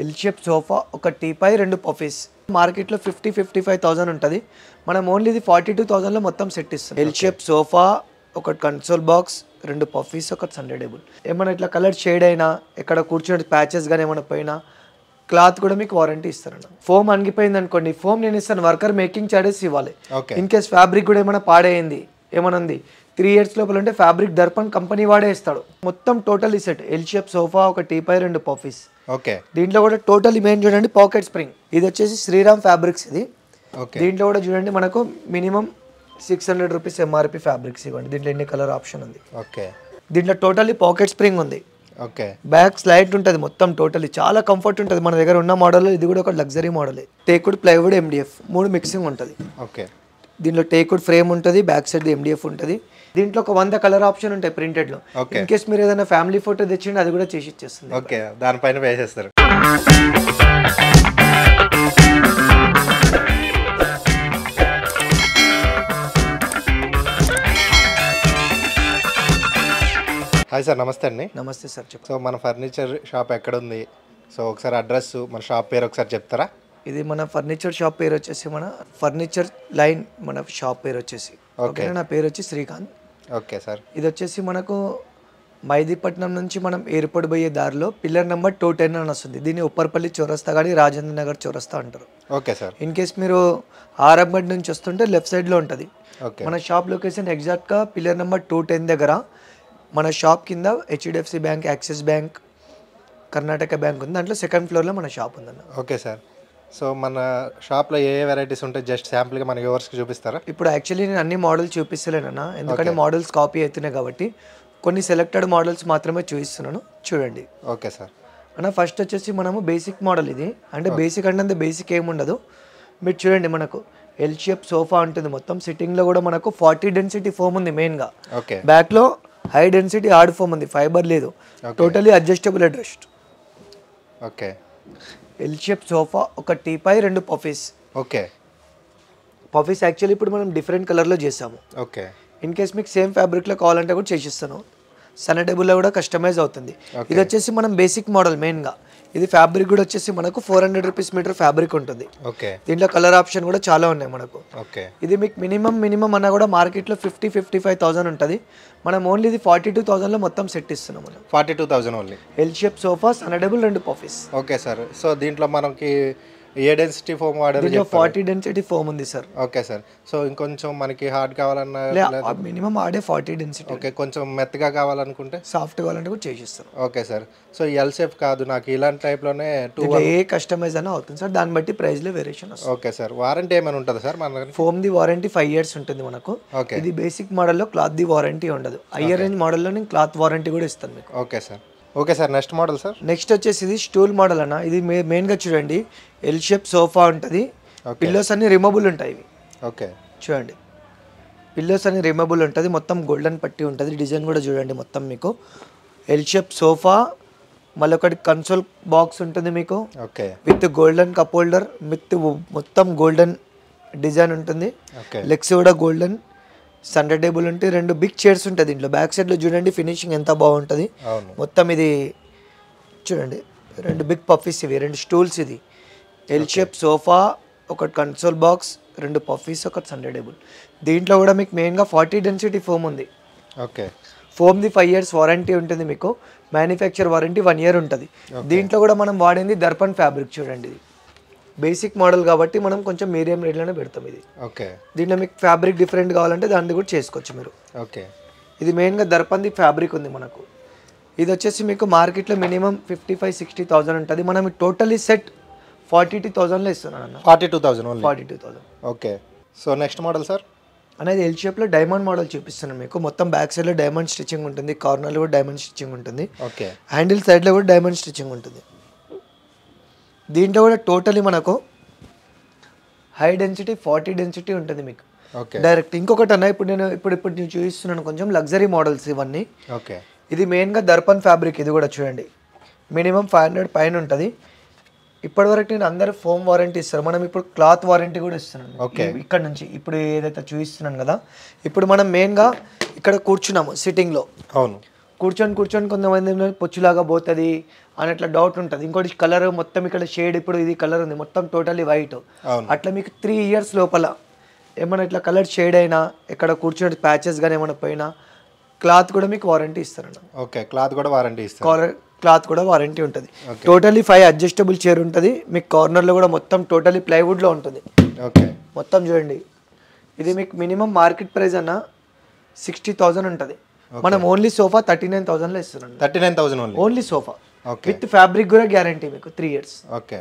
L shape sofa, ఒక teapoy, 2 puffies. మార్కెట్లో 50-55,000 ఉంటుంది. మనం ఓన్లీ ఇది 42,000లో మొత్తం సెట్ ఇస్తాం. ఎల్ షేప్ సోఫా, ఒక కన్సోల్ బాక్స్, 2 పఫీస్, ఒక సండే టేబుల్. ఏమైనా ఇట్లా కలర్ షేడ్ అయినా, ఎక్కడ కూర్చునే ప్యాచెస్ కానీ ఏమైనా పోయినా క్లాత్ కూడా మీకు వారంటీ ఇస్తారన్న. ఫోమ్ అణిగిపోయింది అనుకోండి, ఫోమ్ నేను ఇస్తాను, వర్కర్ మేకింగ్ చార్జెస్ ఇవ్వాలి. ఇన్ కేస్ ఫ్యాబ్రిక్ కూడా ఏమైనా పాడైంది, ఏమైనా ఉంది, 3 years లోపల ఉంటే ఫ్యాబ్రిక్ దర్పణ్ కంపెనీ వాడే ఇస్తాడు. మొత్తం టోటల్ ఈ సెట్ ఎల్ షేప్ సోఫా, ఒక టీపై, 2 పఫీస్. దీంట్లో కూడా టోటల్ మెయిన్ చూడండి పాకెట్ స్ప్రింగ్. ఇది వచ్చేసి శ్రీరామ్ ఫ్యాబ్రిక్స్. ఇది దీంట్లో కూడా చూడండి మనకు మినిమం 600 రూపీస్ ఎంఆర్పి ఫ్యాబ్రిక్స్ ఇవ్వండి. దీంట్లో ఎన్ని కలర్ ఆప్షన్ ఉంది. దీంట్లో టోటల్లీ పాకెట్ స్ప్రింగ్ ఉంది. బ్యాక్ స్లైడ్ ఉంటుంది మొత్తం. టోటల్లీ చాలా కంఫర్ట్ ఉంటుంది. మన దగ్గర ఉన్న మోడల్ ఇది కూడా ఒక luxury model. Teakwood, plywood, MDF 3 mixing ఉంటుంది. దీంట్లో టేక్వుడ్ ఫ్రేమ్ ఉంటుంది, బ్యాక్ సైడ్ ఎండిఎఫ్ ఉంటుంది. దీంట్లో ఒక 100 కలర్ ఆప్షన్ ఉంటాయి ప్రింటెడ్ లో. ఇన్ కేస్ మీరు ఏదైనా ఫ్యామిలీ ఫోటో తెచ్చిండి అది కూడా చేసి ఇచ్చేస్తుంది. దానిపైన వేసేస్తారు. హాయ్ సార్, నమస్తే అండి. నమస్తే సార్. సో మన ఫర్నిచర్ షాప్ ఎక్కడ ఉంది? సో ఒకసారి అడ్రస్, మన షాప్ పేరు ఒకసారి చెప్తారా? ఇది మన ఫర్నిచర్ షాప్ పేరు వచ్చేసి మన ఫర్నిచర్ లైన్. మన షాప్ పేరు వచ్చేసి ఓకే. నా పేరు వచ్చి శ్రీకాంత్. Okay sir. ఇది వచ్చేసి మనకు మైదీపట్నం నుంచి మనం ఎయిర్పోర్ట్ పోయే దారిలో పిల్లర్ నెంబర్ 210 అని వస్తుంది. దీన్ని ఉప్పర్పల్లి చౌరస్తా కానీ రాజేంద్ర నగర్ చౌరస్తా అంటారు. Okay sir. ఇన్ కేస్ మీరు ఆరంభట్ నుంచి వస్తుంటే లెఫ్ట్ సైడ్లో ఉంటుంది. మన షాప్ లొకేషన్ ఎగ్జాక్ట్గా పిల్లర్ నెంబర్ 210 దగ్గర. మన షాప్ కింద HDFC bank, axis bank, Karnataka bank ఉంది. దాంట్లో 2nd ఫ్లోర్లో మన షాప్ ఉందన్న. Okay sir. సో మన షాప్లో ఏ వెరైటీస్ ఉంటాయి జస్ట్ శాంపుల్గా మన వ్యూవర్స్కి చూపిస్తారా? ఇప్పుడు యాక్చువల్లీ నేను అన్ని మోడల్స్ చూపిస్తలేనన్నా, ఎందుకంటే మోడల్స్ కాపీ అవుతున్నాయి కాబట్టి కొన్ని సెలెక్టెడ్ మోడల్స్ మాత్రమే చూపిస్తున్నాను, చూడండి. Okay sir. అన్న ఫస్ట్ వచ్చేసి మనము బేసిక్ మోడల్. ఇది అంటే బేసిక్ అంటే అంత బేసిక్ ఏముండదు. మీరు చూడండి, మనకు ఎల్ షేప్ సోఫా ఉంటుంది. మొత్తం సిట్టింగ్లో కూడా మనకు 40 డెన్సిటీ ఫోమ్ ఉంది మెయిన్గా. బ్యాక్లో హై డెన్సిటీ హార్డ్ ఫోమ్ ఉంది, ఫైబర్ లేదు. Totally adjustable headrest. Okay. L shape sofa, ఒక టీపై, 2 పఫీస్. పఫీస్ యాక్చువల్లీ ఇప్పుడు మనం డిఫరెంట్ కలర్లో చేసాము. ఇన్ కేస్ మీకు సేమ్ ఫ్యాబ్రిక్లో కావాలంటే కూడా చేసిస్తాను. సండే టేబుల్లో కూడా కస్టమైజ్ అవుతుంది. ఇది వచ్చేసి మనం బేసిక్ మోడల్ మెయిన్గా. ఇది ఫ్యాబ్రిక్ కూడా వచ్చేసి మనకు 400 రూపీస్ మీటర్ ఫ్యాబ్రిక్ ఉంటుంది. దీంట్లో కలర్ ఆప్షన్ కూడా చాలా ఉన్నాయి మనకు. ఇది మీకు మినిమం అన్నా కూడా మార్కెట్లో 50-55,000 ఉంటుంది. మనం ఓన్లీ ఇది 42,000లో మొత్తం సెట్ ఇస్తున్నాం. మనం 42,000 only. L shape sofa, Sunday table, 2 puffies. Okay sir. So దీంట్లో మనకి ఏ డెన్సిటీ ఫోమ్ వాడారు? 40 డెన్సిటీ ఫోమ్ ఉంది సార్. Okay sir. సో ఇంకొంచెం మనకి హార్డ్ కావాలన్నా మినిమం ఆడే 40 డెన్సిటీ. ఓకే. కొంచెం మెత్తగా కావాలనుకుంటే, సాఫ్ట్ కావాలంటే కూడా చేసిస్తాం. Okay sir. So L shape కాదు, నాకు ఇలాంటి టైప్లోనే ఏ కస్టమైజ్ అయినా అవుతుంది సార్. దాన్ని బట్టి ప్రైస్లో వేరియేషన్ వస్తుంది. Okay sir. వారంటీ ఏమైనా ఉంటుంది సార్ మన? ఫోమ్ ది వారంటీ 5 years ఉంటుంది మనకు. ఇది బేసిక్ మోడల్లో క్లాత్ ది వారంటీ ఉండదు. హైయర్ రేంజ్ మోడల్లో నేను క్లాత్ వారంటీ కూడా ఇస్తాను మీకు. Okay sir. Okay sir. Next model sir. Next వచ్చేసి ఇది స్టూల్ మోడల్ అన్న. ఇది మెయిన్గా చూడండి, ఎల్ షేప్ సోఫా ఉంటుంది. పిల్లోస్ అన్ని రిమూవబుల్ ఉంటాయి. ఓకే. చూడండి, పిల్లోస్ అన్ని రిమూవబుల్ ఉంటుంది. మొత్తం గోల్డెన్ పట్టి ఉంటుంది. డిజైన్ కూడా చూడండి మొత్తం మీకు. ఎల్ షేప్ సోఫా, మళ్ళీ ఒకటి కన్సోల్ బాక్స్ ఉంటుంది మీకు. With golden cup holder, with మొత్తం గోల్డెన్ డిజైన్ ఉంటుంది. లెగ్స్ కూడా గోల్డెన్. సండే టేబుల్ ఉంటే 2 బిగ్ చైర్స్ ఉంటుంది దీంట్లో. బ్యాక్ సైడ్లో చూడండి ఫినిషింగ్ ఎంత బాగుంటుంది. మొత్తం ఇది చూడండి, 2 బిగ్ పఫీస్, ఇవి 2 స్టూల్స్. ఇది ఎల్ షేప్ సోఫా, ఒక కన్సోల్ బాక్స్, 2 పఫీస్, ఒక సండే టేబుల్. దీంట్లో కూడా మీకు మెయిన్గా 40 డెన్సిటీ ఫోమ్ ఉంది. ఫోమ్ది 5 years వారంటీ ఉంటుంది మీకు. మ్యానుఫ్యాక్చర్ వారంటీ 1 year ఉంటుంది. దీంట్లో కూడా మనం వాడింది దర్పణ్ ఫ్యాబ్రిక్. చూడండి, ఇది బేసిక్ మోడల్ కాబట్టి మనం కొంచెం మీడియం రేట్లోనే పెడతాం ఇది. దీంట్లో మీకు ఫ్యాబ్రిక్ డిఫరెంట్ కావాలంటే దాన్ని కూడా చేసుకోవచ్చు మీరు. ఇది మెయిన్గా దర్పణ్ది ఫ్యాబ్రిక్ ఉంది మనకు. ఇది వచ్చేసి మీకు మార్కెట్లో మినిమం 55-60,000 ఉంటుంది. మనం టోటలీ సెట్ 42,000లో ఇస్తున్నాను అన్న. 42,000. Okay. So next model sir అనేది ఎల్ షేప్లో డైమండ్ మోడల్ చూపిస్తున్నాను మీకు. మొత్తం బ్యాక్ సైడ్లో డైమండ్ స్టిచ్చింగ్ ఉంటుంది, కార్నర్లో కూడా డైమండ్ స్టిచ్చింగ్ ఉంటుంది, హ్యాండిల్ సైడ్లో కూడా డైమండ్ స్టిచ్చింగ్ ఉంటుంది. దీంట్లో కూడా టోటలీ మనకు హై డెన్సిటీ 40 డెన్సిటీ ఉంటుంది మీకు డైరెక్ట్. ఇంకొకటి అన్న, ఇప్పుడు నేను చూపిస్తున్నాను కొంచెం లగ్జరీ మోడల్స్ ఇవన్నీ. ఇది మెయిన్గా దర్పణ్ ఫ్యాబ్రిక్. ఇది కూడా చూడండి, మినిమం 500 పైన ఉంటుంది. ఇప్పటివరకు నేను అందరూ ఫోమ్ వారంటీ ఇస్తారు. మనం ఇప్పుడు క్లాత్ వారంటీ కూడా ఇస్తున్నాను ఇక్కడ నుంచి. ఇప్పుడు ఏదైతే చూపిస్తున్నాను కదా, ఇప్పుడు మనం మెయిన్గా ఇక్కడ కూర్చున్నాము సిట్టింగ్లో. కూర్చొని కొంతమంది పొచ్చులాగా పోతుంది అని అట్లా డౌట్ ఉంటుంది. ఇంకోటి కలర్ మొత్తం ఇక్కడ షేడ్, ఇప్పుడు ఇది కలర్ ఉంది మొత్తం టోటలీ వైట్, అట్లా మీకు 3 years లోపల ఏమైనా ఇట్లా కలర్ షేడ్ అయినా, ఎక్కడ కూర్చొని ప్యాచెస్ కానీ ఏమైనా పోయినా క్లాత్ కూడా మీకు వారంటీ ఇస్తారన్న. ఓకే, క్లాత్ కూడా వారంటీ ఇస్తారు. క్లాత్ కూడా వారంటీ ఉంటుంది. టోటలీ 5 అడ్జస్టబుల్ చైర్ ఉంటుంది మీకు. కార్నర్లో కూడా మొత్తం టోటలీ ప్లైవుడ్లో ఉంటుంది. ఓకే, మొత్తం చూడండి. ఇది మీకు మినిమం మార్కెట్ ప్రైస్ అన్న 60,000 ఉంటుంది. మనం ఓన్లీ సోఫా 39,000లో ఇస్తున్నాం. 39,000 ఓన్లీ సోఫా విత్ ఫ్యాబ్రిక్ కూడా గ్యారంటీ మీకు 3 years. ఓకే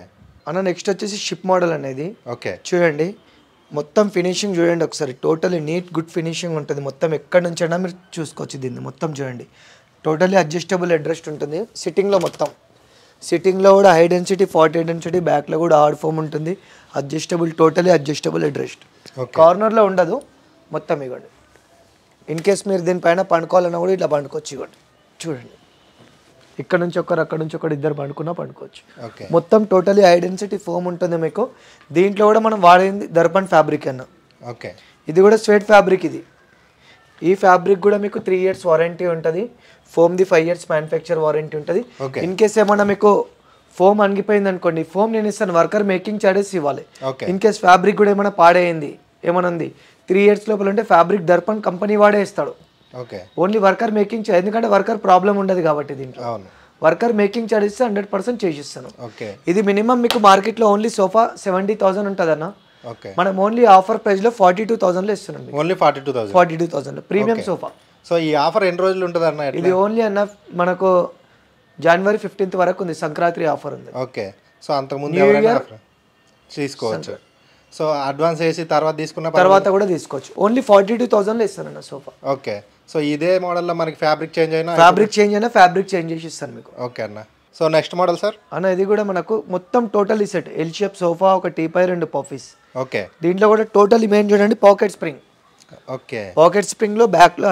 అన్న నెక్స్ట్ వచ్చేసి షిప్ మోడల్ అనేది. ఓకే, చూడండి మొత్తం ఫినిషింగ్ చూడండి ఒకసారి. టోటలీ నీట్ గుడ్ ఫినిషింగ్ ఉంటుంది. మొత్తం ఎక్కడి నుంచి అయినా మీరు చూసుకోవచ్చు దీన్ని. మొత్తం చూడండి టోటలీ అడ్జస్టబుల్ అడ్రస్ట్ ఉంటుంది. సిట్టింగ్లో మొత్తం సిట్టింగ్లో కూడా హై డెన్సిటీ 40 డెన్సిటీ, బ్యాక్లో కూడా హార్డ్ ఫోమ్ ఉంటుంది. Adjustable, totally adjustable అడ్రస్ట్. కార్నర్లో ఉండదు మొత్తం. ఇవ్వండి ఇన్ కేస్ మీరు దీనిపైన పండుకోవాలన్నా కూడా ఇట్లా పండుకోవచ్చు. ఇవ్వండి చూడండి, ఇక్కడ నుంచి ఒకరు, అక్కడ నుంచి ఒకరు, ఇద్దరు పండుకున్నా పండుకోవచ్చు. మొత్తం టోటలీ హై డెన్సిటీ ఫోమ్ ఉంటుంది మీకు. దీంట్లో కూడా మనం వాడేది దర్పణ్ ఫ్యాబ్రిక్ అన్న. ఓకే, ఇది కూడా స్వెట్ ఫ్యాబ్రిక్. ఇది ఈ ఫ్యాబ్రిక్ కూడా మీకు 3 years వారంటీ ఉంటుంది. ఫోమ్ది 5 years మ్యానుఫ్యాక్చర్ వారంటీ ఉంటుంది. ఇన్ కేస్ ఏమన్నా మీకు ఫోమ్ అణిగిపోయింది అనుకోండి, ఫోమ్ నేను ఇస్తాను, వర్కర్ మేకింగ్ చార్జెస్ ఇవ్వాలి. ఇన్ కేస్ ఫ్యాబ్రిక్ కూడా ఏమైనా పాడైంది ఏమైనా ఉంది 3 years లోపల ఉంటే ఫ్యాబ్రిక్ దర్పణ్ కంపెనీ వాడే ఇస్తాడు. ఓన్లీ వర్కర్ మేకింగ్ చార్జ్, ఎందుకంటే వర్కర్ ప్రాబ్లం ఉండదు కాబట్టి దీంట్లో. వర్కర్ మేకింగ్ చార్జ్ ఇస్తే 100% చేసిస్తాను. ఇది మినిమం మీకు మార్కెట్లో ఓన్లీ సోఫా 70,000 ఉంటుంది అన్న. మనం ఓన్లీ ఆఫర్ ప్రైస్ లో 42,000లో ఇస్తున్నాం. Only 42,000 premium sofa. సో ఈ ఆఫర్ ఎన్ని రోజులు ఉంటుంది అన్న? ఇది ఓన్లీ అన్న మనకు January 15th వరకు ఉంది. సంక్రాంతి ఆఫర్ ఉంది. ఓకే, సో అంతకుముందు ఎవరైనా తీసుకోవచ్చు. సో అడ్వాన్స్ వేసి తర్వాత తీసుకున్న తర్వాత కూడా తీసుకోవచ్చు. ఓన్లీ 42,000లో ఇస్తానన్న సోఫా. ఓకే, సో ఇదే మోడల్లో మనకి ఫ్యాబ్రిక్ చేంజ్ అయినా ఫ్యాబ్రిక్ చేంజ్ చేసి ఇస్తాను మీకు. ఓకే అన్న. సో నెక్స్ట్ మోడల్ సార్ అన్న, ఇది కూడా మనకు మొత్తం total set. L shape sofa, ఒక టీపై, 2 పఫీస్. ఓకే, దీంట్లో కూడా టోటల్ మెయిన్ చూడండి pocket spring. Okay, pocket spring లో బ్యాక్ లో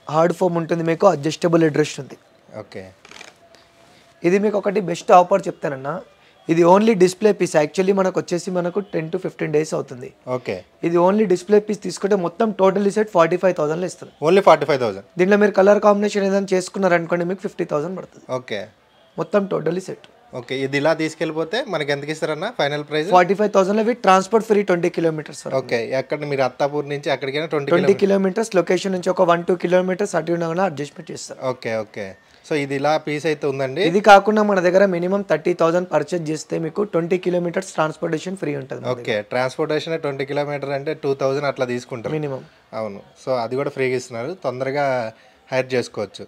హార్డ్ ఫోమ్ ఉంటుంది మీకు. అడ్జస్టబుల్ అడ్రస్ట్ ఉంది. ఓకే, ఇది మీకు ఒకటి బెస్ట్ ఆఫర్ చెప్తానన్నా. ఇది ఓన్లీ డిస్ప్లే పీస్. యాక్చువల్లీ మనకు వచ్చేసి మనకు 10 to 15 days అవుతుంది. ఓకే, ఇది ఓన్లీ డిస్ప్లే పీస్ తీసుకుంటే మొత్తం టోటల్ సెట్ 45,000లో ఇస్తాను. ఓన్లీ 45,000. దీంట్లో మీరు కలర్ కాంబినేషన్ ఏదైనా చేసుకున్నారనుకోండి మీకు 50,000 పడుతుంది. ఓకే, మొత్తం టోటలీ సెట్. ఓకే, ఇది ఇలా తీసుకెళ్ళిపోతే మనకి ఎంతకి ఇస్తారన్న ఫైనల్ ప్రైస్? 45,000లో with transport free 20 kilometers. Okay, ఎక్కడ మీరు అత్తాపూర్ నుంచి అక్కడికైనా 20 kilometers లొకేషన్ నుంచి ఒక 1-2 kilometers అటు ఇటు అడ్జస్ట్మెంట్ చేస్తారు. ఓకే, ఓకే, సో ఇది ఇలా పీస్ అయితే ఉందండి. ఇది కాకుండా మన దగ్గర మినిమం 30,000 పర్చేజ్ చేస్తే మీకు 20 kilometers ట్రాన్స్పోర్టేషన్ ఫ్రీ ఉంటుంది. ఓకే, ట్రాన్స్పోర్టేషన్ 20 kilometers అంటే 2,000 అట్లా తీసుకుంటారు మినిమం. అవును, సో అది కూడా ఫ్రీగా ఇస్తున్నారు, తొందరగా హైర్ చేసుకోవచ్చు.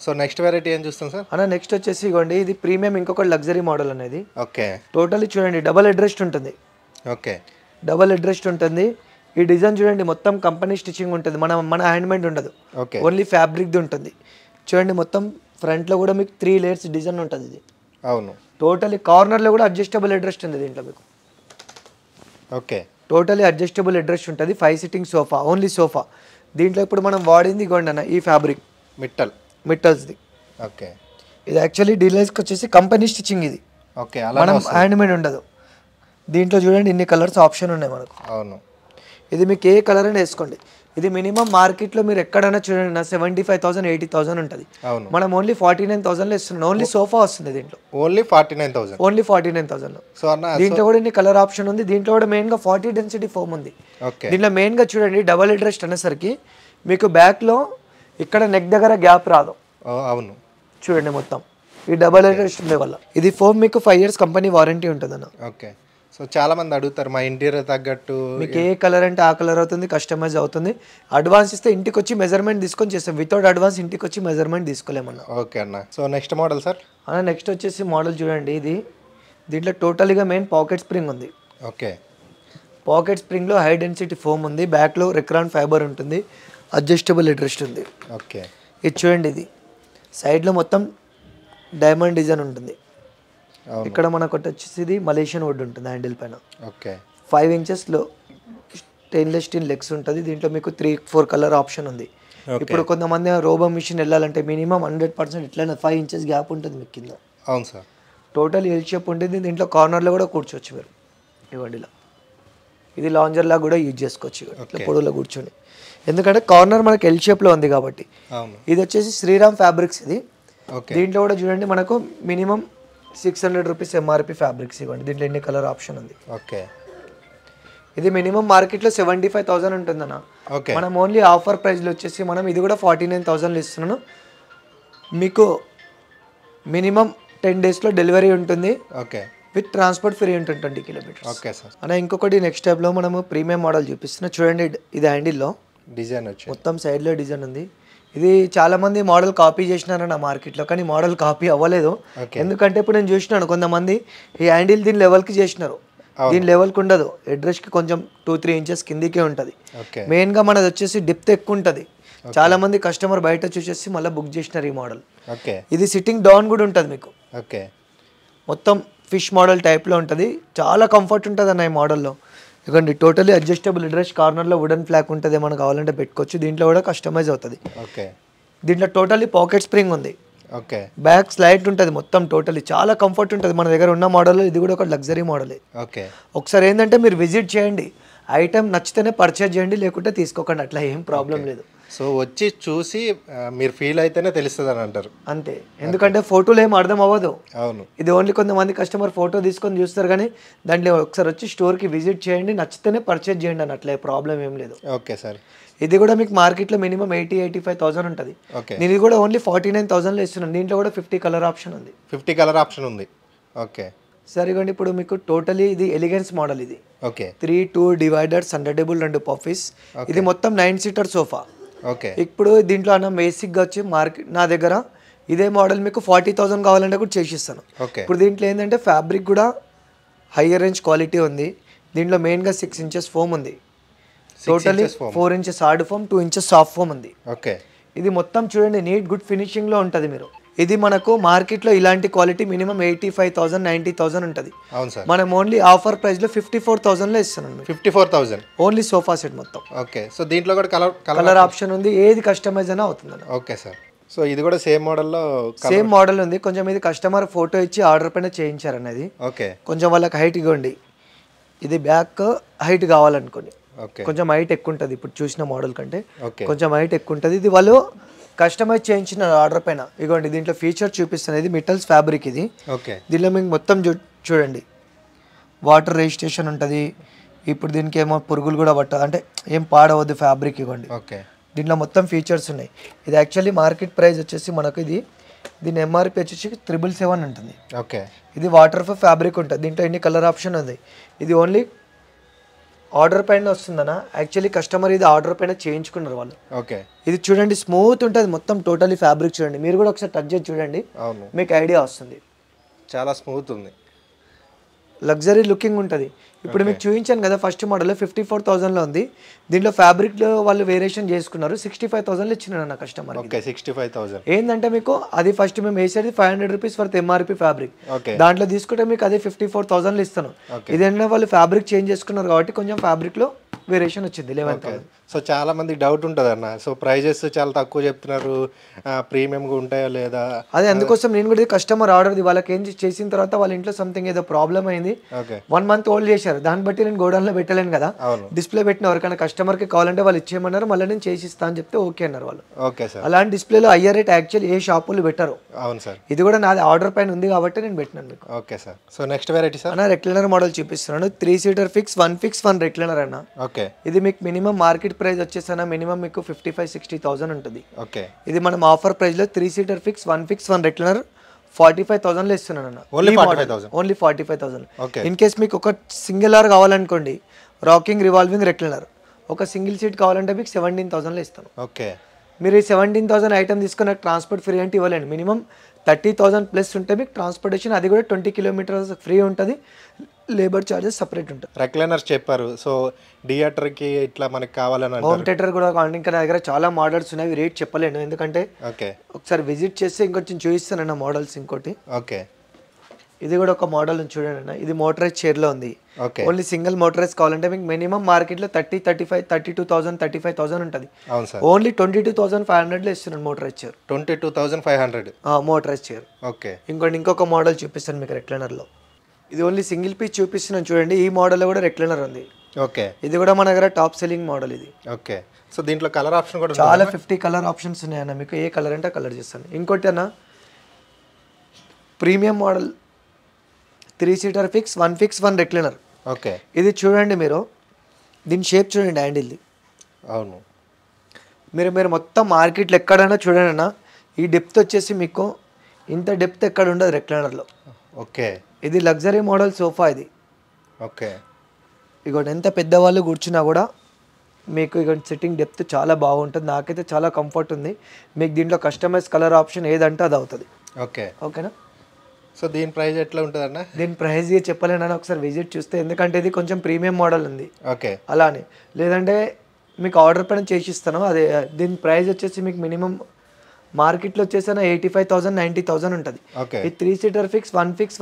సో నెక్స్ట్ వెరైటీ ఏం చూస్తాం సార్ అన్న? నెక్స్ట్ వచ్చేసి ఇవ్వండి, ఇది ప్రీమియం ఇంకొక లగ్జరీ మోడల్ అనేది. ఓకే, టోటల్లీ చూడండి డబల్ అడ్రస్ట్ ఉంటుంది. ఓకే, డబల్ అడ్రస్ట్ ఉంటుంది. ఈ డిజైన్ చూడండి మొత్తం కంపెనీ స్టిచ్చింగ్ ఉంటుంది. మన హ్యాండ్మేడ్ ఉండదు. ఓకే, ఓన్లీ ఫ్యాబ్రిక్ది ఉంటుంది. చూడండి మొత్తం ఫ్రంట్లో కూడా మీకు 3 layers డిజైన్ ఉంటుంది. ఇది అవును, టోటలీ కార్నర్లో కూడా అడ్జస్టబుల్ అడ్రస్ట్ ఉంది దీంట్లో మీకు. ఓకే, టోటలీ అడ్జస్టబుల్ అడ్రస్ట్ ఉంటుంది. 5 sitting సోఫా, ఓన్లీ సోఫా. దీంట్లో ఇప్పుడు మనం వాడింది ఇవ్వండి అన్న ఈ ఫ్యాబ్రిక్ మిట్టల్స్ది. ఓకే, ఇది యాక్చువల్లీ డీలర్స్కి వచ్చేసి కంపెనీ స్టిచ్చింగ్. ఇది ఓకే, మనం హ్యాండ్మేడ్ ఉండదు. దీంట్లో చూడండి ఇన్ని కలర్స్ ఆప్షన్ ఉన్నాయి మనకు. అవును, ఇది మీకు ఏ కలర్ అయినా వేసుకోండి. ఇది మినిమం మార్కెట్లో మీరు ఎక్కడైనా చూడండి 75,000 80,000 ఉంటుంది. మనం ఓన్లీ 49,000లో ఇస్తున్నాం. ఓన్లీ సోఫా వస్తుంది దీంట్లో. ఓన్లీ 49,000లో. దీంట్లో కూడా ఇన్ని కలర్ ఆప్షన్ ఉంది. దీంట్లో కూడా మెయిన్గా 40 డెన్సిటీ ఫోమ్ ఉంది. దీంట్లో మెయిన్గా చూడండి డబల్ అడ్రస్ట్ అనేసరికి మీకు బ్యాక్లో ఇక్కడ నెక్ దగ్గర గ్యాప్ రాదు. అవును, చూడండి మొత్తం ఈ డబల్ అడ్రస్ట్ ఉండే వల్ల. ఇది ఫోమ్ మీకు 5 years కంపెనీ వారంటీ ఉంటుంది అన్న. ఓకే, సో చాలా మంది అడుగుతారు మా ఇంటీరియర్ తగ్గట్టు మీకు ఏ కలర్ అంటే ఆ కలర్ అవుతుంది, కస్టమైజ్ అవుతుంది. అడ్వాన్స్ ఇస్తే ఇంటికి వచ్చి మెజర్మెంట్ తీసుకొని చేస్తాం. వితౌట్ అడ్వాన్స్ ఇంటికి వచ్చి మెజర్మెంట్ తీసుకోలేమన్నా. ఓకే అన్న. సో నెక్స్ట్ మోడల్ సార్ అన్న? నెక్స్ట్ వచ్చేసి మోడల్ చూడండి. దీంట్లో టోటల్గా మెయిన్ పాకెట్ స్ప్రింగ్ ఉంది. ఓకే, పాకెట్ స్ప్రింగ్లో హై డెన్సిటీ ఫోమ్ ఉంది. బ్యాక్లో రెక్రాన్ ఫైబర్ ఉంటుంది. అడ్జస్టబుల్ అడ్రస్ట్ ఉంది. ఓకే, ఇది చూడండి. ఇది సైడ్లో మొత్తం డైమండ్ డిజైన్ ఉంటుంది. ఇక్కడ మనకు వచ్చేసి ఇది మలేషియన్ వుడ్ ఉంటుంది హ్యాండిల్ పైన. Okay, 5 inches stainless steel legs ఉంటుంది. దీంట్లో మీకు 3-4 కలర్ ఆప్షన్ ఉంది. ఇప్పుడు కొంతమంది రోబో మిషన్ వెళ్ళాలంటే మినిమం 100% ఇట్లయినా 5 inches గ్యాప్ ఉంటుంది మీకు కింద. అవును సార్. టోటల్ ఎల్ షేప్ ఉంటుంది. దీంట్లో కార్నర్లో కూడా కూర్చోవచ్చు మీరు. ఇవ్వండి ఇలా. ఇది లాంజర్ లాగా కూడా యూజ్ చేసుకోవచ్చు. ఇట్లా పొడవులో కూర్చొని. ఎందుకంటే కార్నర్ మనకి ఎల్ షేప్లో ఉంది కాబట్టి. అవును. ఇది వచ్చేసి శ్రీరామ్ ఫ్యాబ్రిక్స్ ఇది. ఓకే. దీంట్లో కూడా చూడండి మనకు మినిమం 600 రూపీస్ ఎంఆర్పి ఫ్యాబ్రిక్స్ ఇవ్వండి. దీంట్లో ఎన్ని కలర్ ఆప్షన్ ఉంది. ఓకే. ఇది మినిమం మార్కెట్లో 75,000 ఉంటుందన్న. ఓకే. మనం ఓన్లీ ఆఫర్ ప్రైస్లో వచ్చేసి మనం ఇది కూడా 49,000 ఇస్తున్నాను. మీకు మినిమం 10 డేస్లో డెలివరీ ఉంటుంది. ఓకే. విత్ ట్రాన్స్పోర్ట్ ఫ్రీ ఉంటుంది 20 కిలోమీటర్స్. Okay sir. అన్న ఇంకొకటి నెక్స్ట్ టైప్లో మనము ప్రీమియం మోడల్ చూపిస్తున్నా చూడండి. ఇది హ్యాండిల్లో డిజైన్ వచ్చి మొత్తం సైడ్లో డిజైన్ ఉంది. ఇది చాలా మంది మోడల్ కాపీ చేసినారన్న మార్కెట్లో, కానీ మోడల్ కాపీ అవ్వలేదు. ఎందుకంటే ఇప్పుడు నేను చూసినాను కొంతమంది ఈ హ్యాండిల్ దీని లెవెల్కి చేసినారు. దీని లెవెల్కి ఉండదు, అడ్రస్కి కొంచెం 2-3 ఇంచెస్ కిందికే ఉంటుంది. మెయిన్గా మనది వచ్చేసి డెప్త్ ఎక్కువ ఉంటుంది. చాలా మంది కస్టమర్ బయట చూసేసి మళ్ళీ బుక్ చేసినారు ఈ మోడల్. ఇది సిట్టింగ్ డౌన్ కూడా ఉంటుంది మీకు. మొత్తం ఫిష్ మోడల్ టైప్లో ఉంటుంది. చాలా కంఫర్ట్ ఉంటుంది అన్న ఈ మోడల్లో. ఇదిగోండి టోటలీ అడ్జస్టబుల్ అడ్రస్, కార్నర్లో వుడెన్ ఫ్లాక్ ఉంటుంది. ఏమైనా కావాలంటే పెట్టుకోవచ్చు. దీంట్లో కూడా కస్టమైజ్ అవుతుంది. దీంట్లో టోటలీ పాకెట్ స్ప్రింగ్ ఉంది. బ్యాక్ స్లైడ్ ఉంటుంది మొత్తం. టోటలీ చాలా కంఫర్ట్ ఉంటుంది. మన దగ్గర ఉన్న మోడల్ ఇది కూడా ఒక లగ్జరీ మోడలే. ఒకసారి ఏంటంటే మీరు విజిట్ చేయండి, ఐటమ్ నచ్చితేనే పర్చేజ్ చేయండి, లేకుంటే తీసుకోకండి, అట్లా ఏం ప్రాబ్లం లేదు. సో వచ్చి చూసి మీరు ఫీల్ అయితేనే తెలుస్తుంది అని అంటారు అంతే. ఎందుకంటే ఫోటోలు ఏం అర్థం అవ్వదు. అవును. ఇది ఓన్లీ కొంతమంది కస్టమర్ ఫోటో తీసుకొని చూస్తారు, కానీ దాంట్లో ఒకసారి వచ్చి స్టోర్కి విజిట్ చేయండి, నచ్చితేనే పర్చేజ్ చేయండి అని, అట్లా ప్రాబ్లం ఏం లేదు. Okay sir. ఇది కూడా మీకు మార్కెట్లో మినిమం 80-85,000 ఉంటుంది. నేను ఇది కూడా ఓన్లీ 49,000లో ఇస్తున్నాను. దీంట్లో కూడా 50 కలర్ ఆప్షన్ ఉంది. 50 కలర్ ఆప్షన్ ఉంది. ఓకే. సరే ఇవ్వండి. ఇప్పుడు మీకు టోటలీ ఇది ఎలిగెన్స్ మోడల్. ఇది 3-2 డివైడర్స్, అండర్టేబుల్, 2 పఫీస్. ఇది మొత్తం 9 సీటర్ సోఫా. ఓకే. ఇప్పుడు దీంట్లో అన్న బేసిక్గా వచ్చి మార్కెట్ నా దగ్గర ఇదే మోడల్ మీకు 40,000 కావాలంటే కూడా చేసిస్తాను. ఇప్పుడు దీంట్లో ఏంటంటే ఫ్యాబ్రిక్ కూడా హయ్యర్ రేంజ్ క్వాలిటీ ఉంది. దీంట్లో మెయిన్గా 6 ఇంచెస్ ఫోమ్ ఉంది. Totally 4 inches hard foam, 2 inches soft foam ఉంది. ఓకే. ఇది మొత్తం చూడండి నీట్ గుడ్ ఫినిషింగ్లో ఉంటుంది. మీరు ఇది మనకు మార్కెట్లో ఇలాంటి క్వాలిటీ మినిమం 85,000, 90,000 ఉంటుంది. అవును సార్. మనం ఓన్లీ ఆఫర్ ప్రైస్లో 54,000లో ఇస్తున్నాను. 54,000 ఓన్లీ సోఫా సెట్ మొత్తం. ఓకే. సో దీంట్లో కూడా కలర్ ఆప్షన్ ఉంది. ఏది కస్టమైజ్ అయినా అవుతుంది. Okay sir. సో ఇది కూడా సేమ్ మోడల్లో సేమ్ మోడల్ ఉంది. కొంచెం ఇది కస్టమర్ ఫోటో ఇచ్చి ఆర్డర్ పైన చేయించారు అనేది. ఓకే. కొంచెం వాళ్ళకి హైట్ ఇవ్వండి. ఇది బ్యాక్ హైట్ కావాలనుకోండి, కొంచెం హైట్ ఎక్కువ ఉంటుంది. ఇప్పుడు చూసిన మోడల్ కంటే కొంచెం హైట్ ఎక్కువ ఉంటుంది. ఇది వాళ్ళు కస్టమైజ్ చేయించిన ఆర్డర్ పైన. ఇదిగోండి దీంట్లో ఫీచర్ చూపిస్తాను. ఇది మెటల్స్ ఫ్యాబ్రిక్. ఇది దీనిలో మీకు మొత్తం చూడండి వాటర్ రిజిస్ట్రేషన్ ఉంటుంది. ఇప్పుడు దీనికి ఏమో పురుగులు కూడా పట్ట అంటే ఏం పాడవద్దు ఫ్యాబ్రిక్. ఇవ్వండి దీంట్లో మొత్తం ఫీచర్స్ ఉన్నాయి. ఇది యాక్చువల్లీ మార్కెట్ ప్రైస్ వచ్చేసి మనకు దీని ఎంఆర్పి వచ్చేసి 777 ఉంటుంది. ఓకే. ఇది వాటర్ ప్రూఫ్ ఫ్యాబ్రిక్ ఉంటుంది. దీంట్లో ఎన్ని కలర్ ఆప్షన్ ఉంది. ఇది ఓన్లీ ఆర్డర్ పైన వస్తుందన్న. యాక్చువల్లీ కస్టమర్ ఇది ఆర్డర్ పైన చేయించుకున్నారు వాళ్ళు. ఓకే. ఇది చూడండి స్మూత్ ఉంటుంది మొత్తం. టోటలీ ఫ్యాబ్రిక్ చూడండి. మీరు కూడా ఒకసారి టచ్ చేసి చూడండి, మీకు ఐడియా వస్తుంది. చాలా స్మూత్ ఉంది, లగ్జరీ లుకింగ్ ఉంటుంది. ఇప్పుడు మీకు చూపించాను కదా ఫస్ట్ మోడల్ 54,000లో ఉంది. దీంట్లో ఫ్యాబ్రిక్లో వాళ్ళు వేరియేషన్ చేసుకున్నారు. 65,000లో ఇచ్చినారు నా కస్టమర్. 65,000 ఏంటంటే మీకు అది ఫస్ట్ మేము వేసేది 500 రూపీస్ వర్త్ ఎంఆర్పి ఫ్యాబ్రిక్. దాంట్లో తీసుకుంటే మీకు అదే 54,000లో ఇస్తాను. ఇదేంటంటే వాళ్ళు ఫ్యాబ్రిక్ చేంజ్ చేసుకున్నారు కాబట్టి కొంచెం ఫ్యాబ్రిక్లో వేరియేషన్ వచ్చింది 11,000. సో చాలా మంది డౌట్ ఉంటుంది అన్న. సో ప్రైజెస్ చాలా తక్కువ చెప్తున్నారు, ప్రీమియంగా ఉంటాయా లేదా అదే అందుకోసం నేను కూడా కస్టమర్ ఆర్డర్ది వాళ్ళకి ఏం చేసిన తర్వాత వాళ్ళ ఇంట్లో సంథింగ్ ఏదో ప్రాబ్లం అయింది. 1 మంత్ హోల్డ్ చేశారు. దాన్ని బట్టి నేను గోడౌన్లో పెట్టలేను కదా, డిస్ప్లే పెట్టిన ఎవరికైనా కస్టమర్కి కావాలంటే వాళ్ళు ఇచ్చేయమన్నారు. మళ్ళీ నేను చేసి ఇస్తా అని చెప్తే ఓకే అన్నారు వాళ్ళు. Okay sir. అలాంటి డిస్ప్లేలో హయ్యర్ రేట్ యాక్చువల్లీ ఏ షాపులు పెట్టారు. అవును సార్. ఇది కూడా నాది ఆర్డర్ పైన ఉంది కాబట్టి నేను పెట్టినాను మీకు. Okay sir. So next variety sir అన్న రెక్లైనర్ మోడల్ చూపిస్తున్నాను. 3 సీటర్ ఫిక్స్, 1 రెక్లైనర్ అన్న. ఓకే. ఇది మీకు మినిమం మార్కెట్ ప్రైస్ వచ్చేసన్నా మినిమం మీకు 55-60,000 ఉంటుంది. ఓకే. ఇది మనం ఆఫర్ ప్రైస్లో 3 సీటర్ ఫిక్స్, 1 రెక్లైనర్ 45,000లో ఇస్తున్నాను అన్న. ఓన్లీ 45,000. ఇన్ కేస్ మీకు ఒక సింగిల్ ఆర్ కావాలనుకోండి, రాకింగ్ రివాల్వింగ్ రెక్లైనర్, ఒక సింగిల్ సీట్ కావాలంటే మీకు 17,000లో ఇస్తాను. ఓకే. మీరు ఈ 17,000 ఐటమ్ తీసుకుని నాకు ట్రాన్స్పోర్ట్ ఫ్రీ అంటే ఇవ్వలేండి. మినిమం 30,000 ప్లస్ ఉంటే మీకు ట్రాన్స్పోర్టేషన్ అది కూడా 20 కిలోమీటర్స్ ఫ్రీ ఉంటుంది. లేబర్ ఛార్జెస్ సపరేట్ ఉంటుంది. రెక్లైనర్స్ చెప్పారు. సో థియేటర్కి ఇట్లా మనకి కావాలని హోమ్ థియేటర్ కూడా కావాలి. ఇంకా నా దగ్గర చాలా మోడల్స్ ఉన్నాయి, రేట్ చెప్పలేను ఎందుకంటే ఒకసారి విజిట్ చేస్తే ఇంకొంచెం చూపిస్తానన్న మోడల్స్. ఇంకోటి ఓకే, ఇది కూడా ఒక మోడల్ చూడండి అన్న. ఇది మోటరైజ్ చైర్లో ఉంది. ఓన్లీ సింగిల్ మోటరైజ్ కావాలంటే మీకు మినిమం మార్కెట్లో 32,000 35,000 ఉంటుంది. ఓన్లీ 22,500లో ఇస్తున్నాను motorise chair. 22,500 motorise chair. Okay. ఇంకొక మోడల్ చూపిస్తాను మీకు రెక్లైనర్లో. ఇది ఓన్లీ సింగిల్ పీస్ చూపిస్తున్నాను చూడండి. ఈ మోడల్లో కూడా రెక్లైనర్ ఉంది. ఓకే. ఇది కూడా మన దగ్గర టాప్ సెల్లింగ్ మోడల్ ఇది. ఓకే. సో దీంట్లో కలర్ ఆప్షన్ కూడా చాలా 50 కలర్ ఆప్షన్స్ ఉన్నాయన్న, మీకు ఏ కలర్ అంటే ఆ కలర్ చేస్తాను. ఇంకోటి అన్న premium model 3 seater fix 1 recliner. Okay. ఇది చూడండి మీరు, దీని షేప్ చూడండి హ్యాండిల్ది. అవును. మీరు మొత్తం మార్కెట్లో ఎక్కడైనా చూడండి అన్న, ఈ డెప్త్ వచ్చేసి మీకు ఇంత డెప్త్ ఎక్కడ ఉండదు రెక్లైనర్లో. ఓకే. ఇది లగ్జరీ మోడల్ సోఫా ఇది. ఓకే. ఇగోండి ఎంత పెద్దవాళ్ళు కూర్చున్నా కూడా మీకు ఇక సిట్టింగ్ డెప్త్ చాలా బాగుంటుంది. నాకైతే చాలా కంఫర్ట్ ఉంది. మీకు దీంట్లో కస్టమైజ్ కలర్ ఆప్షన్ ఏదంటే అది అవుతుంది. ఓకే. ఓకేనా. సో దీని ప్రైస్ ఎట్లా ఉంటుందన్న? దీని ప్రైస్ చెప్పలేనని ఒకసారి విజిట్ చూస్తే, ఎందుకంటే ఇది కొంచెం ప్రీమియం మోడల్ ఉంది. ఓకే. అలానే లేదంటే మీకు ఆర్డర్ పైన చేసిస్తాను. అదే దీని ప్రైస్ వచ్చేసి మీకు మినిమం మార్కెట్లో వచ్చేసి 85,000 90,000 ఉంటుంది. ఓకే. ఈ 3 సీటర్ ఫిక్స్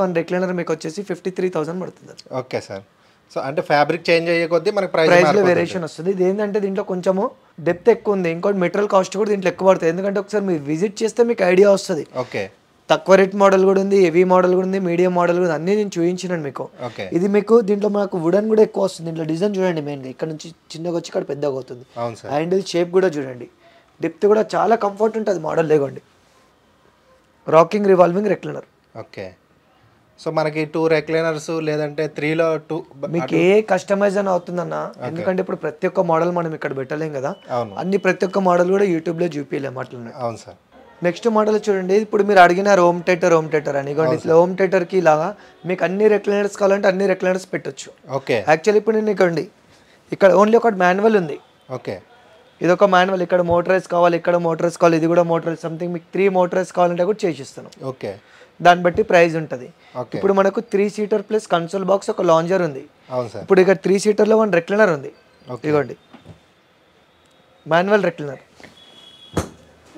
1 రెక్లైనర్ మీకు వచ్చేసి 53,000 పడుతుంది. Okay sir. సో అంటే ఫ్యాబ్రిక్ చేంజ్ అయ్యే కొద్దీ మనకి ప్రైస్లో వేరియేషన్ వస్తుంది. ఇది ఏంటంటే దీంట్లో కొంచెము డెప్త్ ఎక్కువ ఉంది. ఇంకోటి మెటీరియల్ కాస్ట్ కూడా దీంట్లో ఎక్కువ పడుతుంది. ఎందుకంటే ఒకసారి మీరు విజిట్ చేస్తే మీకు ఐడియా వస్తుంది. ఓకే. తక్కువ రేట్ మోడల్ కూడా ఉంది, హెవీ మోడల్ కూడా ఉంది, మీడియం మోడల్ కూడా అన్నీ నేను చూపించినాను మీకు. ఓకే. ఇది మీకు దీంట్లో మనకు వుడన్ కూడా ఎక్కువ వస్తుంది. దీంట్లో డిజైన్ చూడండి, మెయిన్గా ఇక్కడ నుంచి చిన్నగా వచ్చి ఇక్కడ పెద్దగా అవుతుంది. అవును సార్. హ్యాండిల్ షేప్ కూడా చూడండి, డెప్త్ కూడా చాలా కంఫర్ట్ ఉంటుంది మోడల్. లేకోండి rocking revolving recliner. Okay. So మనకి 2 రెక్లైనర్స్ లేదంటే 3లో 2 మీకు ఏ కస్టమైజ్ అని అవుతుందన్న, ఎందుకంటే ఇప్పుడు ప్రతి ఒక్క మోడల్ మనం ఇక్కడ పెట్టలేం కదా. అవును. ప్రతి ఒక్క మోడల్ కూడా యూట్యూబ్లో చూపించలేము అట్లనే. అవును సార్. నెక్స్ట్ మోడల్ చూడండి, ఇప్పుడు మీరు అడిగినారు హోమ్ థియేటర్ అని. ఇదిగోండి ఇట్లా హోమ్ థియేటర్కి ఇలాగా మీకు అన్ని రెక్లైనర్స్ కావాలంటే అన్ని రెక్లైనర్స్ పెట్టొచ్చు. ఓకే. యాక్చువల్లీ ఇప్పుడు నేను ఇక్కడ ఓన్లీ ఒకటి మాన్యువల్ ఉంది. ఓకే. ఇది ఒక మాన్యువల్, ఇక్కడ మోటరైజ్ కావాలి, ఇక్కడ మోటరైజ్ కావాలి, ఇది కూడా మోటరైజ్ సంథింగ్ మీకు 3 మోటరైజ్ కావాలంటే కూడా చేసిస్తాను. ఓకే. దాన్ని బట్టి ప్రైస్ ఉంటుంది. ఓకే. ఇప్పుడు మనకు 3 సీటర్ ప్లస్ కన్సోల్ బాక్స్ ఒక లాంజర్ ఉంది. అవును సార్. ఇప్పుడు ఇక్కడ 3 సీటర్లో 1 రెక్లైనర్ ఉంది. ఇదిగోండి మాన్యువల్ రెక్లైనర్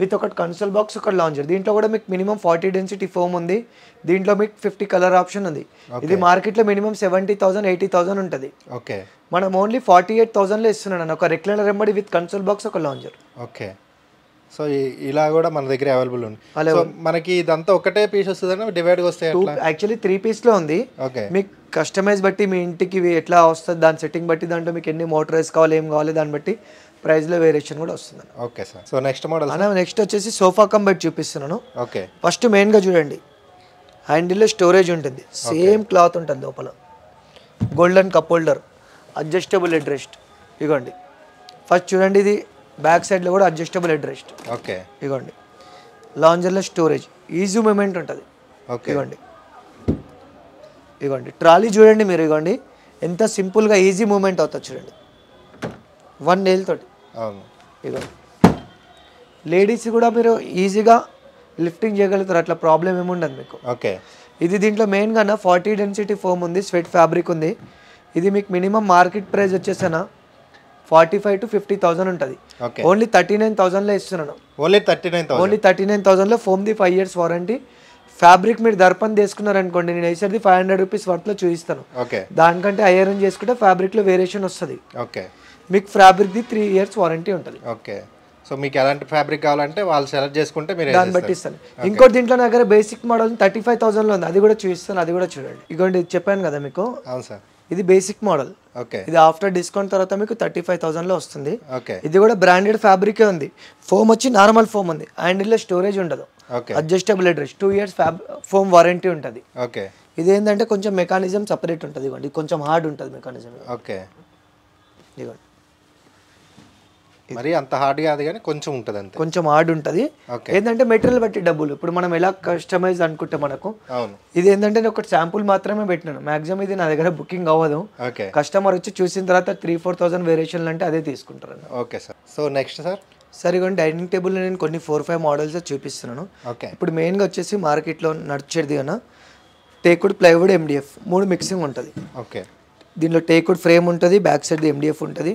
విత్ ఒకటి కన్సోల్ బాక్స్ ఒక లాంజర్. దీంట్లో కూడా మీకు మినిమం 40 డెన్సిటీ ఫోమ్ ఉంది. దీంట్లో మీకు 50 కలర్ ఆప్షన్ ఉంది. ఇది మార్కెట్లో మినిమం 70,000 80,000 ఉంటుంది. ఓకే. మనం ఓన్లీ 48,000లో ఇస్తున్నాను ఒక రెక్లైనర్ ఎంబడి విత్ కన్సోల్ బాక్స్ ఒక లాంజర్. ఓకే. సో ఇలా కూడా మన దగ్గర అవైలబుల్ ఉంది. సో మనకి ఇదంతా ఒకటే పీస్ వస్తుందని డివైడ్గా వస్తాయి? యాక్చువల్లీ 3 పీస్లో ఉంది. ఓకే. మీకు కస్టమైజ్ బట్టి మీ ఇంటికి ఎట్లా వస్తుంది దాని సెట్టింగ్ బట్టి, దాంట్లో మీకు ఎన్ని మోటరైజ్ కావాలి ఏం కావాలి దాన్ని బట్టి ప్రైస్లో వేరియేషన్ కూడా వస్తుంది. Okay sir. So next model next వచ్చేసి సోఫా కమ్ బెడ్ చూపిస్తున్నాను. ఓకే. ఫస్ట్ మెయిన్గా చూడండి, హ్యాండిల్లో స్టోరేజ్ ఉంటుంది, సేమ్ క్లాత్ ఉంటుంది లోపల, golden cup holder, adjustable head rest. ఇగోండి ఫస్ట్ చూడండి, ఇది బ్యాక్ సైడ్లో కూడా అడ్జస్టబుల్ హెడ్ రెస్ట్. ఓకే. ఇగోండి లాంజర్లో స్టోరేజ్, ఈజీ మూమెంట్ ఉంటుంది. ఓకే. ఇగోండి ట్రాలీ చూడండి మీరు, ఇగోండి ఎంత సింపుల్గా ఈజీ మూమెంట్ అవుతుంది చూడండి, 1 nail తోటి. అవును. ఇగోండి లేడీస్ కూడా మీరు ఈజీగా లిఫ్టింగ్ చేయగలుగుతారు, అట్లా ప్రాబ్లం ఏముండదు మీకు. ఓకే. ఇది దీంట్లో మెయిన్గా 40 డెన్సిటీ ఫోమ్ ఉంది, స్వెట్ ఫ్యాబ్రిక్ ఉంది. ఇది మీకు మినిమం మార్కెట్ ప్రైస్ వచ్చేసానా 45,000 to 50,000 ఉంటుంది. ఓన్లీ 39,000లో ఇస్తున్నాను. ఓన్లీ 39,000లో ఫోమ్ది 5 years వారంటీ. ఫ్యాబ్రిక్ మీరు దర్పన్ తీసుకున్నారనుకోండి, నేను వేసేది 500 రూపీస్ వర్త్లో చూపిస్తాను. ఓకే. దానికంటే ఐరన్ చేసుకుంటే ఫ్యాబ్రిక్లో వేరియేషన్ వస్తుంది. ఓకే. మీకు ఫ్యాబ్రిక్ది 3 years వారంటీ ఉంటుంది. ఓకే. సో మీకు ఎలాంటి ఫ్యాబ్రిక్ కావాలంటే వాళ్ళు సెలెక్ట్ చేసుకుంటే మీరు దాన్ని బట్టి ఇస్తాను. ఇంకోటి దీంట్లో నా దగ్గర బేసిక్ మోడల్ 35,000లో ఉంది, అది కూడా చూపిస్తాను, అది కూడా చూడండి. ఇగోండి చెప్పాను కదా మీకు. అవును సార్. ఇది బేసిక్ మోడల్. ఓకే. ఇది ఆఫ్టర్ డిస్కౌంట్ తర్వాత మీకు 35,000లో వస్తుంది. ఓకే. ఇది కూడా బ్రాండెడ్ ఫ్యాబ్రికే ఉంది. ఫోమ్ వచ్చి నార్మల్ ఫోమ్ ఉంది, హ్యాండిల్లో స్టోరేజ్ ఉండదు, adjustable head rest, 2 years foam warranty ఉంటుంది. ఓకే. ఇది ఏంటంటే కొంచెం మెకానిజం సపరేట్ ఉంటుంది. ఇవ్వండి కొంచెం హార్డ్ ఉంటుంది మెకానిజం. ఓకే. ఇవ్వండి మరి అంత హార్డ్ కాదు కానీ కొంచెం ఉంటుంది, అంతే కొంచెం హార్డ్ ఉంటుంది. ఏంటంటే మెటీరియల్ బట్టి డబ్బులు. ఇప్పుడు మనం ఎలా కస్టమైజ్ అనుకుంటే మనకు, ఇది ఏంటంటే నేను ఒకటి శాంపుల్ మాత్రమే పెట్టినాను, మాక్సిమం ఇది నా దగ్గర బుకింగ్ అవ్వదు. కస్టమర్ వచ్చి చూసిన తర్వాత 3-4,000 వేరియేషన్లు అంటే అదే తీసుకుంటారు. Okay sir. So next sir ఇవ్వండి డైనింగ్ టేబుల్ నేను కొన్ని 4-5 మోడల్స్ చూపిస్తున్నాను. ఇప్పుడు మెయిన్గా వచ్చేసి మార్కెట్లో నడిచేది అన్న టేక్వుడ్, ప్లైవుడ్, MDF 3 మిక్సింగ్ ఉంటుంది. ఓకే. దీనిలో టేక్వుడ్ ఫ్రేమ్ ఉంటుంది, బ్యాక్ సైడ్ MDF ఉంటుంది,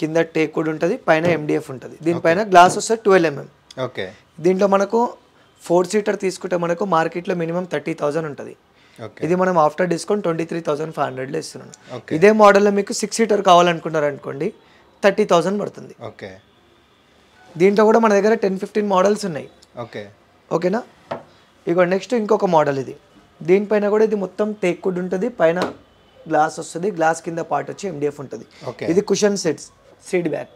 కింద టేక్వుడ్ ఉంటుంది, పైన MDF ఉంటుంది. దీనిపైన గ్లాస్ వస్తే 12 mm. ఓకే. దీంట్లో మనకు 4 సీటర్ తీసుకుంటే మనకు మార్కెట్లో మినిమం 30,000 ఉంటుంది. ఇది మనం ఆఫ్టర్ డిస్కౌంట్ 23,500లో ఇస్తున్నాను. ఇదే మోడల్లో మీకు 6 సీటర్ కావాలనుకున్నారు అనుకోండి 30,000 పడుతుంది. ఓకే. దీంట్లో కూడా మన దగ్గర 10-15 మోడల్స్ ఉన్నాయి. ఓకే. ఓకేనా. ఇగో నెక్స్ట్ ఇంకొక మోడల్ ఇది, దీనిపైన కూడా ఇది మొత్తం టేక్వుడ్ ఉంటుంది, పైన గ్లాస్ వస్తుంది, గ్లాస్ కింద పార్ట్ వచ్చి MDF ఉంటుంది. ఓకే. ఇది కుషన్ సెట్స్ సీట్ బ్యాక్.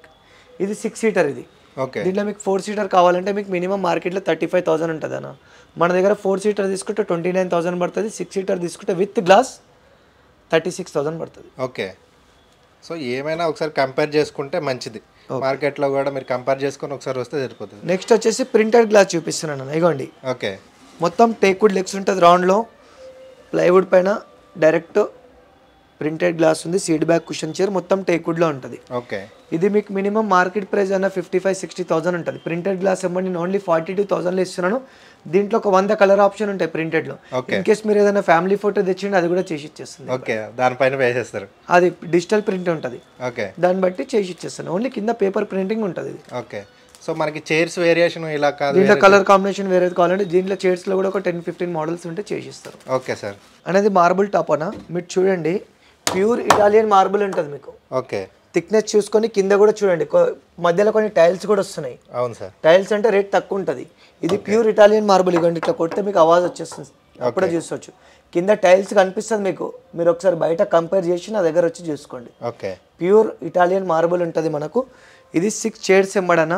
ఇది 6 సీటర్. ఇది ఓకే. దీంట్లో మీకు 4 సీటర్ కావాలంటే మీకు మినిమం మార్కెట్లో 35,000 ఉంటుంది అన్న. మన దగ్గర 4 సీటర్ తీసుకుంటే 29,000 పడుతుంది. 6 సీటర్ తీసుకుంటే విత్ గ్లాస్ 36,000 పడుతుంది. ఓకే. సో ఏమైనా ఒకసారి కంపేర్ చేసుకుంటే మంచిది. మార్కెట్లో కూడా మీరు కంపేర్ చేసుకొని ఒకసారి వస్తే సరిపోతుంది. నెక్స్ట్ వచ్చేసి ప్రింటెడ్ గ్లాస్ చూపిస్తున్నాను అన్న. ఇగోండి ఓకే. మొత్తం టేక్వుడ్ లెగ్స్ ఉంటుంది రౌండ్లో, ప్లైవుడ్ పైన డైరెక్ట్ ప్రింటెడ్ గ్లాస్ ఉంది. సీట్ బ్యాక్ కుషన్ చైర్ మొత్తం టేక్వుడ్లో ఉంటుంది. ఓకే. ఇది మీకు మినిమం మార్కెట్ ప్రైస్ అన్న 55,000-60,000 ఉంటుంది. ప్రింటెడ్ గ్లాస్ ఇవ్వండి, నేను ఓన్లీ 42,000లో ఇస్తున్నాను. దీంట్లో ఒక 100 కలర్ ఆప్షన్ ఉంటాయి ప్రింటెడ్లో. ఇన్ కేస్ మీరు ఏదైనా ఫ్యామిలీ ఫోటో తెచ్చిండి అది కూడా చేసి ఇచ్చేస్తుంది. ఓకే. దానిపైన వేసేస్తారు. అది డిజిటల్ ప్రింట్ ఉంటుంది. ఓకే. దాన్ని బట్టి చేసి ఇచ్చేస్తాను. ఓన్లీ కింద పేపర్ ప్రింటింగ్ ఉంటుంది. ఓకే. సో మనకి చైర్స్ వేరియేషన్ ఇలా కాదు, దీంట్లో కలర్ కాంబినేషన్ వేరేది కావాలంటే దీంట్లో చైర్స్లో కూడా ఒక 10-15 మోడల్స్ ఉంటే చేసిస్తారు. Okay sir. అనేది మార్బుల్ టాప్ అన్న. మీరు చూడండి ప్యూర్ ఇటాలియన్ మార్బుల్ ఉంటుంది మీకు. ఓకే. థిక్నెస్ చూసుకొని కింద కూడా చూడండి, మధ్యలో కొన్ని టైల్స్ కూడా వస్తున్నాయి. అవును సార్. టైల్స్ అంటే రేట్ తక్కువ ఉంటుంది. ఇది ప్యూర్ ఇటాలియన్ మార్బుల్. ఇవ్వండి ఇట్లా కొడితే మీకు ఆవాజ్ వచ్చేస్తుంది, అప్పుడే చూసుకోవచ్చు. కింద టైల్స్ కనిపిస్తుంది మీకు. మీరు ఒకసారి బయట కంపేర్ చేసి నా దగ్గర వచ్చి చూసుకోండి. ఓకే. ప్యూర్ ఇటాలియన్ మార్బుల్ ఉంటుంది మనకు. ఇది 6 చైర్స్ ఎంబడన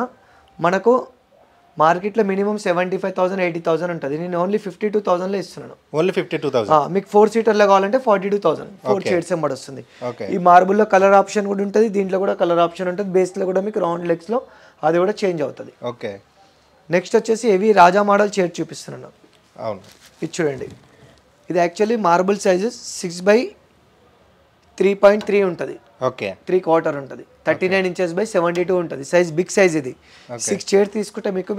మనకు మార్కెట్లో మినిమం 75,000-80,000 ఉంటుంది. నేను ఓన్లీ 52,000లో ఇస్తున్నాను. ఓన్లీ 52,000. మీకు 4 సీటర్లో కావాలంటే 42,000. 4 చైర్స్ ఎంబడి వస్తుంది. ఈ మార్బుల్లో కలర్ ఆప్షన్ కూడా ఉంటుంది, దీంట్లో కూడా కలర్ ఆప్షన్ ఉంటుంది. బేస్లో కూడా మీకు రౌండ్ లెగ్స్లో అది కూడా చేంజ్ అవుతుంది. ఓకే. నెక్స్ట్ వచ్చేసి హెవీ రాజా మోడల్ చైర్ చూపిస్తున్నాను. అవును. ఇది చూడండి. ఇది యాక్చువల్లీ మార్బుల్ సైజు 6/3.3 ఉంటుంది. ఓకే. 3/4 ఉంటుంది. 39 ఇంచెస్ బై 72 ఉంటుంది. Size big size. ఇది 6 చైర్ తీసుకుంటే మీకు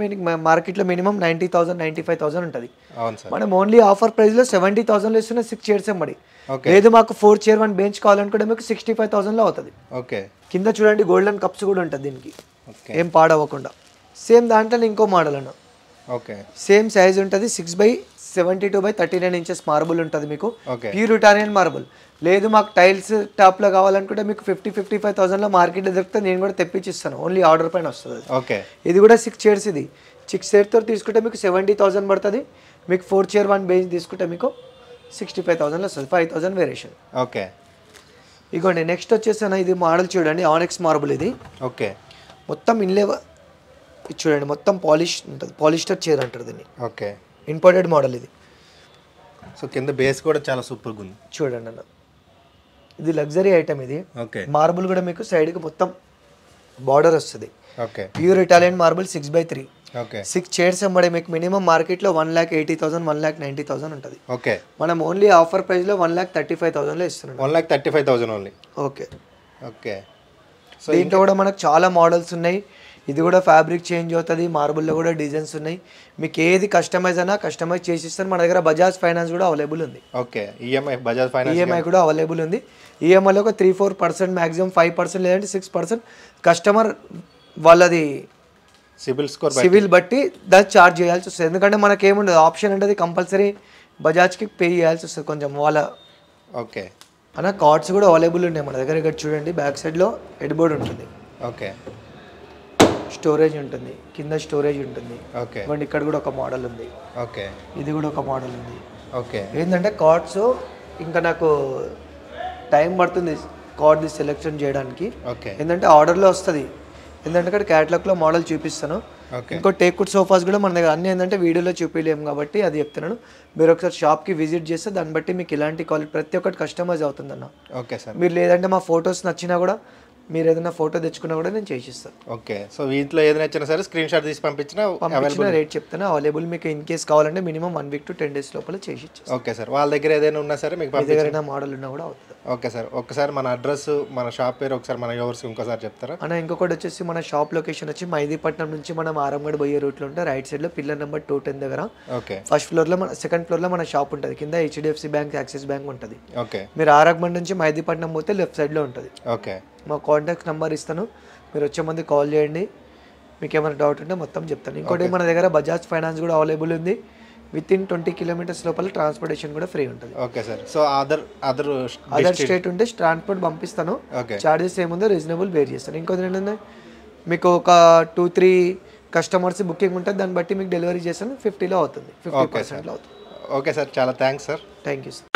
మార్కెట్లో మినిమం 90,000-95,000 ఉంటుంది. అవును సార్. మనం ఓన్లీ ఆఫర్ ప్రైస్లో 70,000లో ఇస్తున్న 6 చైర్స్ ఎంబడి. ఓకే. లేదు మాకు 4 చైర్ 1 బెంచ్ కావాలనుకుంటే మీకు 65,000లో అవుతుంది. ఓకే. కింద చూడండి గోల్డెన్ కప్స్ కూడా ఉంటుంది దీనికి, ఓకే. ఏం పాడవకుండా. సేమ్ దాంట్లో ఇంకో మోడల్ అన్న. ఓకే. సేమ్ సైజ్ ఉంటుంది. 6/72/39 ఇంచెస్ మార్బుల్ ఉంటుంది మీకు. ఓకే. Pure Italian marble. లేదు మాకు టైల్స్ టాప్లో కావాలనుకుంటే మీకు 50-55,000లో మార్కెట్లో దొరికితే నేను కూడా తెప్పించిస్తాను. ఓన్లీ ఆర్డర్ పైన వస్తుంది. ఓకే. ఇది కూడా 6 చైర్స్. ఇది 6 చైర్తో తీసుకుంటే మీకు 70,000 పడుతుంది. మీకు 4 చైర్ 1 బెంచ్ తీసుకుంటే మీకు 65,000లో వస్తుంది. 5,000 వేరియేషన్. ఓకే. ఇగోండి నెక్స్ట్ వచ్చేసి ఇది మోడల్ చూడండి, ఆనెక్స్ మార్బుల్. ఇది ఓకే. మొత్తం ఇన్లే చూడండి, మొత్తం పాలిష్ ఉంటుంది. పాలిస్టర్ చైర్ అంటారు దీన్ని. ఓకే. ఇంపోర్టెడ్ మోడల్ ఇది. సో కింద బేస్ కూడా చాలా సూపర్గా ఉంది చూడండి అన్న. ఇది లగ్జరీ ఐటమ్. ఇది ఓకే. మార్బుల్ కూడా మీకు సైడ్కి మొత్తం బార్డర్ వస్తుంది. Okay. Pure Italian marble 6/3. Okay. 6 chairs ఎంబడి మీకు మినిమం మార్కెట్లో 1,80,000 1,90,000 ఉంటుంది. ఓకే. మనం ఓన్లీ ఆఫర్ ప్రైస్లో 1,35,000లో ఇస్తున్నాం. 1,35,000 ఓన్లీ. ఓకే. ఓకే. సో దీంట్లో కూడా మనకు చాలా మోడల్స్ ఉన్నాయి. ఇది కూడా ఫ్యాబ్రిక్ చేంజ్ అవుతుంది. మార్బుల్లో కూడా డిజైన్స్ ఉన్నాయి. మీకు ఏది కస్టమైజ్ అయినా కస్టమైజ్ చేసి ఇస్తాను. మన దగ్గర బజాజ్ ఫైనాన్స్ కూడా అవైలబుల్ ఉంది. Okay. EMI Bajaj finance EMI కూడా అవైలబుల్ ఉంది. ఈఎంఐలో ఒక 3-4% మ్యాక్సిమం 5% లేదంటే 6% కస్టమర్ వాళ్ళది సివిల్ బట్టి దాన్ని ఛార్జ్ చేయాల్సి వస్తుంది. ఎందుకంటే మనకి ఏముండదు ఆప్షన్ అంటే కంపల్సరీ బజాజ్కి పే చేయాల్సి వస్తుంది కొంచెం వాళ్ళ. ఓకే. అన్న కార్డ్స్ కూడా అవైలబుల్ ఉన్నాయి మన దగ్గర. ఇక్కడ చూడండి బ్యాక్ సైడ్లో హెడ్ బోర్డ్ ఉంటుంది. ఓకే. స్టోరేజ్ ఉంటుంది, కింద స్టోరేజ్ ఉంటుంది. ఓకే. ఇవ్వండి ఇక్కడ కూడా ఒక మోడల్ ఉంది. ఓకే. ఇది కూడా ఒక మోడల్ ఉంది. ఓకే. ఏంటంటే కార్డ్స్ ఇంకా నాకు టైం పడుతుంది కార్డ్ సెలెక్షన్ చేయడానికి. ఓకే. ఏంటంటే ఆర్డర్లో వస్తుంది. ఏంటంటే ఇక్కడ క్యాటలాగ్లో మోడల్ చూపిస్తాను. ఓకే. ఇంకో టేక్వుడ్ సోఫాస్ కూడా మన దగ్గర అన్నీ ఏంటంటే వీడియోలో చూపించలేము కాబట్టి అది చెప్తున్నాను. మీరు ఒకసారి షాప్కి విజిట్ చేస్తే దాన్ని బట్టి మీకు ఇలాంటి క్వాలిటీ ప్రతి ఒక్కటి కస్టమైజ్ అవుతుందన్న. Okay sir. మీరు లేదంటే మా ఫొటోస్ నచ్చినా కూడా మీరు ఏదైనా ఫోటో తెచ్చుకున్నా కూడా నేను చేసిస్తాను. ఓకే. సో వీటిలో ఏదైనా నచ్చినా సరే స్క్రీన్ షాట్ తీసి పంపించిన రేట్ చెప్తాను అవైలబుల్. మీకు ఇన్ కేస్ కావాలంటే మినిమం 1 week to 10 days లోపల చేసి ఇచ్చేస్తాను. Okay sir. వాళ్ళ దగ్గర ఏదైనా ఉన్నా సరే మీకు దగ్గర మోడల్ ఉన్నా కూడా అవుతుంది. Okay sir. ఒక్కసారి మన అడ్రస్ మన షాప్ పేరు ఒకసారి మన వ్యూవర్స్ ఇంకోసారి చెప్తారా అన్న? ఇంకొకటి వచ్చేసి మన షాప్ లొకేషన్ వచ్చి మైదీపట్నం నుంచి మనం ఆరంగడ్ పోయే రూట్లో ఉంటే రైట్ సైడ్లో పిల్లర్ నెంబర్ 210 దగ్గర. ఓకే. ఫస్ట్ ఫ్లోర్లో మన సెకండ్ ఫ్లోర్లో మన షాప్ ఉంటుంది. కింద HDFC బ్యాంక్, యాక్సిస్ బ్యాంక్ ఉంటుంది. ఓకే. మీరు ఆరంగడ్ నుంచి మైదీపట్నం పోతే లెఫ్ట్ సైడ్లో ఉంటుంది. ఓకే. మా కాంటాక్ట్ నెంబర్ ఇస్తాను, మీరు వచ్చే ముందు కాల్ చేయండి. మీకు ఏమైనా డౌట్ ఉంటే మొత్తం చెప్తాను. ఇంకోటి మన దగ్గర బజాజ్ ఫైనాన్స్ కూడా అవైలబుల్ ఉంది. విత్-ఇన్ 20 kilometers లోపల ట్రాన్స్పోర్టేషన్ కూడా ఫ్రీ ఉంటుంది. Okay sir. So other state ఉంటే ట్రాన్స్పోర్ట్ పంపిస్తాను. చార్జెస్ ఏముందో రీజనబుల్ బేర్ చేస్తాను. ఇంకోటి ఏంటంటే మీకు ఒక 2-3 కస్టమర్స్ బుకింగ్ ఉంటుంది, దాన్ని బట్టి మీకు డెలివరీ చేస్తాను. 50లో అవుతుంది, 50%లో అవుతుంది. Okay sir. చాలా thanks sir. Thank you sir.